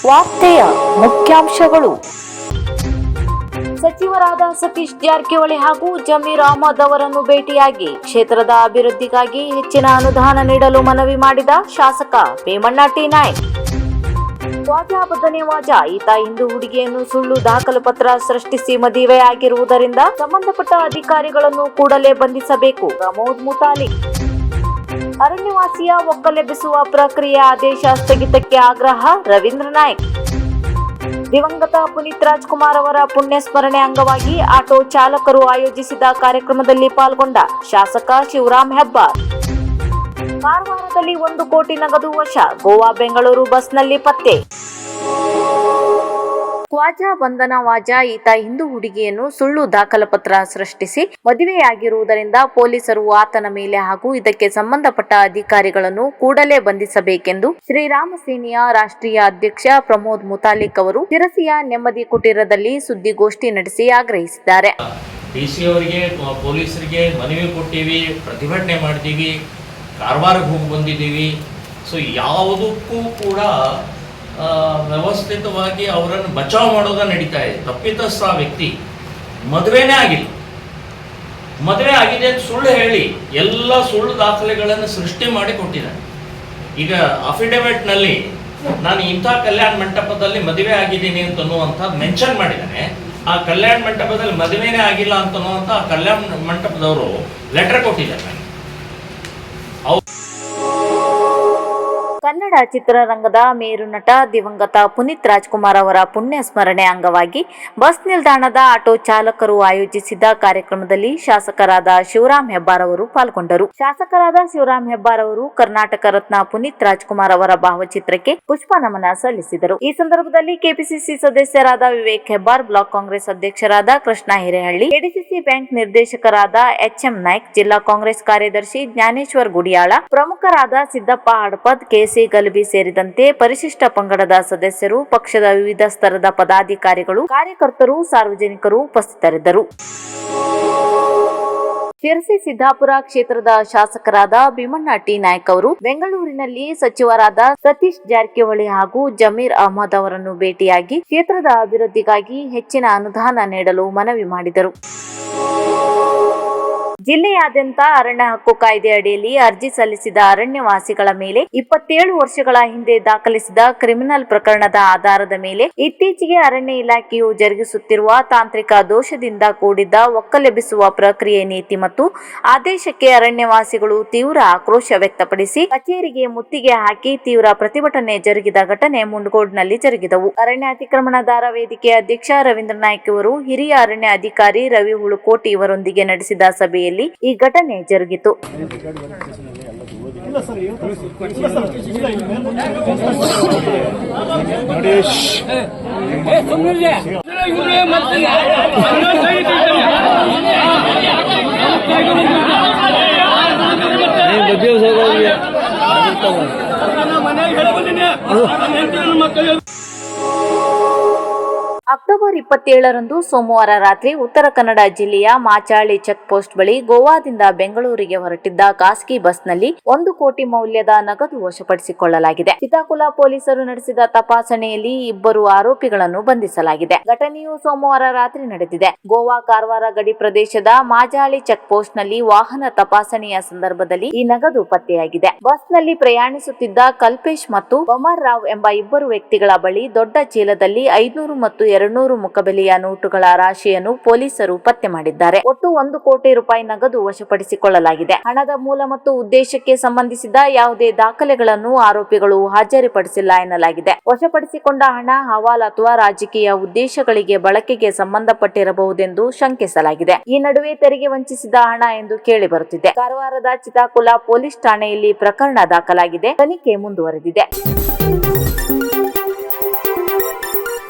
ವಾರ್ತೆಯ ಮುಖ್ಯಾಂಶಗಳು. ಸಚಿವರಾದ ಸತೀಶ್ ಜಾರಕಿಹೊಳಿ ಹಾಗೂ ಜಮೀರ್ ಅಹಮದ್ ಅವರನ್ನು ಭೇಟಿಯಾಗಿ ಕ್ಷೇತ್ರದ ಅಭಿವೃದ್ಧಿಗಾಗಿ ಹೆಚ್ಚಿನ ಅನುದಾನ ನೀಡಲು ಮನವಿ ಮಾಡಿದ ಶಾಸಕ ಭೀಮಣ್ಣ ಟಿ ನಾಯ್ಕ್. ಖ್ವಾಜಾ ಬದನೆವಾಜಾ ಈತ ಹಿಂದೂ ಹುಡುಗಿಯನ್ನು ಸುಳ್ಳು ದಾಖಲು ಪತ್ರ ಸೃಷ್ಟಿಸಿ ಮದುವೆಯಾಗಿರುವುದರಿಂದ ಸಂಬಂಧಪಟ್ಟ ಅಧಿಕಾರಿಗಳನ್ನು ಕೂಡಲೇ ಬಂಧಿಸಬೇಕು. ಪ್ರಮೋದ್ ಮುತಾಲಿಕ್. ಅರಣ್ಯವಾಸಿಯ ಒಕ್ಕಲೆಬ್ಬಿಸುವ ಪ್ರಕ್ರಿಯೆ ಆದೇಶ ಸ್ಥಗಿತಕ್ಕೆ ಆಗ್ರಹ. ರವೀಂದ್ರ ನಾಯ್ಕ್. ದಿವಂಗತ ಪುನೀತ್ ರಾಜ್ಕುಮಾರ್ ಅವರ ಪುಣ್ಯ ಸ್ಮರಣೆ ಅಂಗವಾಗಿ ಆಟೋ ಚಾಲಕರು ಆಯೋಜಿಸಿದ ಕಾರ್ಯಕ್ರಮದಲ್ಲಿ ಪಾಲ್ಗೊಂಡ ಶಾಸಕ ಶಿವರಾಮ್ ಹೆಬ್ಬಾರ್. ಕಾರವಾರದಲ್ಲಿ 1 ಕೋಟಿ ನಗದು ವಶ. ಗೋವಾ ಬೆಂಗಳೂರು ಬಸ್ನಲ್ಲಿ ಪತ್ತೆ. ಖ್ವಾಜಾ ಬಂಧನವಾಜಾ ಈತ ಹಿಂದೂ ಹುಡುಗಿಯನ್ನು ಸುಳ್ಳು ದಾಖಲಪತ್ರ ಸೃಷ್ಟಿಸಿ ಮದುವೆಯಾಗಿರುವುದರಿಂದ ಪೊಲೀಸರು ಆತನ ಮೇಲೆ ಹಾಗೂ ಇದಕ್ಕೆ ಸಂಬಂಧಪಟ್ಟ ಅಧಿಕಾರಿಗಳನ್ನು ಕೂಡಲೇ ಬಂಧಿಸಬೇಕೆಂದು ಶ್ರೀರಾಮ ಸೇನೆಯ ರಾಷ್ಟ್ರೀಯ ಅಧ್ಯಕ್ಷ ಪ್ರಮೋದ್ ಮುತಾಲಿಕ್ ಅವರು ಶಿರಸಿಯ ನೆಮ್ಮದಿ ಕುಟೀರದಲ್ಲಿ ಸುದ್ದಿಗೋಷ್ಠಿ ನಡೆಸಿ ಆಗ್ರಹಿಸಿದ್ದಾರೆ. ಡಿಸಿ ಅವರಿಗೆ ಪೊಲೀಸರಿಗೆ ಮನವಿ ಕೊಟ್ಟಿವಿ, ಪ್ರತಿಭಟನೆ ಮಾಡಿದೀವಿ, ಕಾರವಾರಕ್ಕೆ ಹೋಗಿ ಬಂದಿದ್ದೀವಿ. ಸೊ ಯಾವುದಕ್ಕೂ ಕೂಡ ವ್ಯವಸ್ಥಿತವಾಗಿ ಅವರನ್ನು ಬಚಾವ್ ಮಾಡೋದ ನಡೀತಾ ಇದೆ. ತಪ್ಪಿತಸ್ಥ ವ್ಯಕ್ತಿ ಮದುವೆನೇ ಆಗಿಲ್ಲ, ಮದುವೆ ಆಗಿದೆ ಅಂತ ಸುಳ್ಳು ಹೇಳಿ ಎಲ್ಲ ಸುಳ್ಳು ದಾಖಲೆಗಳನ್ನು ಸೃಷ್ಟಿ ಮಾಡಿ ಕೊಟ್ಟಿದ್ದಾನೆ. ಈಗ ಅಫಿಡವಿಟ್ನಲ್ಲಿ ನಾನು ಇಂಥ ಕಲ್ಯಾಣ ಮಂಟಪದಲ್ಲಿ ಮದುವೆ ಆಗಿದ್ದೀನಿ ಅಂತನ್ನುವಂಥದ್ದು ಮೆನ್ಷನ್ ಮಾಡಿದ್ದಾನೆ. ಆ ಕಲ್ಯಾಣ ಮಂಟಪದಲ್ಲಿ ಮದುವೆನೇ ಆಗಿಲ್ಲ ಅಂತನ್ನುವಂಥ ಆ ಕಲ್ಯಾಣ ಮಂಟಪದವರು ಲೆಟರ್ ಕೊಟ್ಟಿದ್ದಾರೆ. ಕನ್ನಡ ಚಿತ್ರರಂಗದ ಮೇರು ನಟ ದಿವಂಗತ ಪುನೀತ್ ರಾಜ್ಕುಮಾರ್ ಅವರ ಪುಣ್ಯ ಸ್ಮರಣೆ ಅಂಗವಾಗಿ ಬಸ್ ನಿಲ್ದಾಣದ ಆಟೋ ಚಾಲಕರು ಆಯೋಜಿಸಿದ್ದ ಕಾರ್ಯಕ್ರಮದಲ್ಲಿ ಶಾಸಕರಾದ ಶಿವರಾಮ್ ಹೆಬ್ಬಾರ್ ಅವರು ಪಾಲ್ಗೊಂಡರು. ಶಾಸಕರಾದ ಶಿವರಾಮ್ ಹೆಬ್ಬಾರ್ ಅವರು ಕರ್ನಾಟಕ ರತ್ನ ಪುನೀತ್ ರಾಜ್ಕುಮಾರ್ ಅವರ ಭಾವಚಿತ್ರಕ್ಕೆ ಪುಷ್ಪ ನಮನ ಸಲ್ಲಿಸಿದರು. ಈ ಸಂದರ್ಭದಲ್ಲಿ ಕೆಪಿಸಿಸಿ ಸದಸ್ಯರಾದ ವಿವೇಕ್ ಹೆಬ್ಬಾರ್, ಬ್ಲಾಕ್ ಕಾಂಗ್ರೆಸ್ ಅಧ್ಯಕ್ಷರಾದ ಕೃಷ್ಣ ಹಿರೇಹಳ್ಳಿ, ಕೆಡಿಸಿಸಿ ಬ್ಯಾಂಕ್ ನಿರ್ದೇಶಕರಾದ ಎಚ್ಎಂ ನಾಯ್ಕ್, ಜಿಲ್ಲಾ ಕಾಂಗ್ರೆಸ್ ಕಾರ್ಯದರ್ಶಿ ಜ್ಞಾನೇಶ್ವರ್ ಗುಡಿಯಾಳ, ಪ್ರಮುಖರಾದ ಸಿದ್ದಪ್ಪ ಹಡಪದ್, ಕೆಸಿ ಗಲಭಿ ಸೇರಿದಂತೆ ಪರಿಶಿಷ್ಟ ಪಂಗಡದ ಸದಸ್ಯರು, ಪಕ್ಷದ ವಿವಿಧ ಸ್ತರದ ಪದಾಧಿಕಾರಿಗಳು, ಕಾರ್ಯಕರ್ತರು, ಸಾರ್ವಜನಿಕರು ಉಪಸ್ಥಿತರಿದ್ದರು. ಶಿರಸಿ ಸಿದ್ದಾಪುರ ಕ್ಷೇತ್ರದ ಶಾಸಕರಾದ ಭೀಮಣ್ಣ ಟಿ ನಾಯ್ಕ್ ಅವರು ಬೆಂಗಳೂರಿನಲ್ಲಿ ಸಚಿವರಾದ ಸತೀಶ್ ಜಾರಕಿಹೊಳಿ ಹಾಗೂ ಜಮೀರ್ ಅಹಮದ್ ಅವರನ್ನು ಭೇಟಿಯಾಗಿ ಕ್ಷೇತ್ರದ ಅಭಿವೃದ್ಧಿಗಾಗಿ ಹೆಚ್ಚಿನ ಅನುದಾನ ನೀಡಲು ಮನವಿ ಮಾಡಿದರು. ಜಿಲ್ಲೆಯಾದ್ಯಂತ ಅರಣ್ಯ ಹಕ್ಕು ಕಾಯ್ದೆ ಅಡಿಯಲ್ಲಿ ಅರ್ಜಿ ಸಲ್ಲಿಸಿದ ಅರಣ್ಯವಾಸಿಗಳ ಮೇಲೆ 27 ವರ್ಷಗಳ ಹಿಂದೆ ದಾಖಲಿಸಿದ ಕ್ರಿಮಿನಲ್ ಪ್ರಕರಣದ ಆಧಾರದ ಮೇಲೆ ಇತ್ತೀಚೆಗೆ ಅರಣ್ಯ ಇಲಾಖೆಯು ಜರುಗಿಸುತ್ತಿರುವ ತಾಂತ್ರಿಕ ದೋಷದಿಂದ ಕೂಡಿದ್ದ ಒಕ್ಕಲೆಬ್ಬಿಸುವ ಪ್ರಕ್ರಿಯೆ ನೀತಿ ಮತ್ತು ಆದೇಶಕ್ಕೆ ಅರಣ್ಯವಾಸಿಗಳು ತೀವ್ರ ಆಕ್ರೋಶ ವ್ಯಕ್ತಪಡಿಸಿ ಕಚೇರಿಗೆ ಮುತ್ತಿಗೆ ಹಾಕಿ ತೀವ್ರ ಪ್ರತಿಭಟನೆ ಜರುಗಿದ ಘಟನೆ ಮುಂಡಗೋಡ್ನಲ್ಲಿ ಜರುಗಿದವು. ಅರಣ್ಯ ಅತಿಕ್ರಮಣದಾರ ವೇದಿಕೆ ಅಧ್ಯಕ್ಷ ರವೀಂದ್ರ ನಾಯ್ಕ್ ಇವರು ಹಿರಿಯ ಅರಣ್ಯ ಅಧಿಕಾರಿ ರವಿ ಹುಳುಕೋಟಿ ಇವರೊಂದಿಗೆ ನಡೆಸಿದ ಸಭೆಯಲ್ಲಿ ಈ ಘಟನೆ ಜರುಗಿತು. ಅಕ್ಟೋಬರ್ 27ರಂದು ಸೋಮವಾರ ರಾತ್ರಿ ಉತ್ತರ ಕನ್ನಡ ಜಿಲ್ಲೆಯ ಮಾಚಾಳಿ ಚೆಕ್ ಪೋಸ್ಟ್ ಬಳಿ ಗೋವಾದಿಂದ ಬೆಂಗಳೂರಿಗೆ ಹೊರಟಿದ್ದ ಖಾಸಗಿ ಬಸ್ನಲ್ಲಿ 1 ಕೋಟಿ ಮೌಲ್ಯದ ನಗದು ವಶಪಡಿಸಿಕೊಳ್ಳಲಾಗಿದೆ. ಚಿತಾಕುಲ ಪೊಲೀಸರು ನಡೆಸಿದ ತಪಾಸಣೆಯಲ್ಲಿ 2 ಆರೋಪಿಗಳನ್ನು ಬಂಧಿಸಲಾಗಿದೆ. ಘಟನೆಯು ಸೋಮವಾರ ರಾತ್ರಿ ನಡೆದಿದೆ. ಗೋವಾ ಕಾರವಾರ ಗಡಿ ಪ್ರದೇಶದ ಮಾಜಾಳಿ ಚೆಕ್ ಪೋಸ್ಟ್ ನಲ್ಲಿ ವಾಹನ ತಪಾಸಣೆಯ ಸಂದರ್ಭದಲ್ಲಿ ಈ ನಗದು ಪತ್ತೆಯಾಗಿದೆ. ಬಸ್ನಲ್ಲಿ ಪ್ರಯಾಣಿಸುತ್ತಿದ್ದ ಕಲ್ಪೇಶ್ ಮತ್ತು ಬಮರ್ ರಾವ್ ಎಂಬ 2 ವ್ಯಕ್ತಿಗಳ ಬಳಿ ದೊಡ್ಡ ಚೀಲದಲ್ಲಿ 500 ಮತ್ತು 200 ಮುಖಬೆಲೆಯ ನೋಟುಗಳ ರಾಶಿಯನ್ನು ಪೊಲೀಸರು ಪತ್ತೆ ಮಾಡಿದ್ದಾರೆ. ಒಟ್ಟು 1 ಕೋಟಿ ರೂಪಾಯಿ ನಗದು ವಶಪಡಿಸಿಕೊಳ್ಳಲಾಗಿದೆ. ಹಣದ ಮೂಲ ಮತ್ತು ಉದ್ದೇಶಕ್ಕೆ ಸಂಬಂಧಿಸಿದ ಯಾವುದೇ ದಾಖಲೆಗಳನ್ನು ಆರೋಪಿಗಳು ಹಾಜರುಪಡಿಸಿಲ್ಲ ಎನ್ನಲಾಗಿದೆ. ವಶಪಡಿಸಿಕೊಂಡ ಹಣ ಹವಾಲಾ ಅಥವಾ ರಾಜಕೀಯ ಉದ್ದೇಶಗಳಿಗೆ ಬಳಕೆಗೆ ಸಂಬಂಧಪಟ್ಟಿರಬಹುದೆಂದು ಶಂಕಿಸಲಾಗಿದೆ. ಈ ನಡುವೆ ತೆರಿಗೆ ವಂಚಿಸಿದ ಹಣ ಎಂದು ಕೇಳಿ ಬರುತ್ತಿದೆ. ಕಾರವಾರದ ಚಿತಾಕುಲ ಪೊಲೀಸ್ ಠಾಣೆಯಲ್ಲಿ ಪ್ರಕರಣ ದಾಖಲಾಗಿದೆ. ತನಿಖೆ ಮುಂದುವರೆದಿದೆ.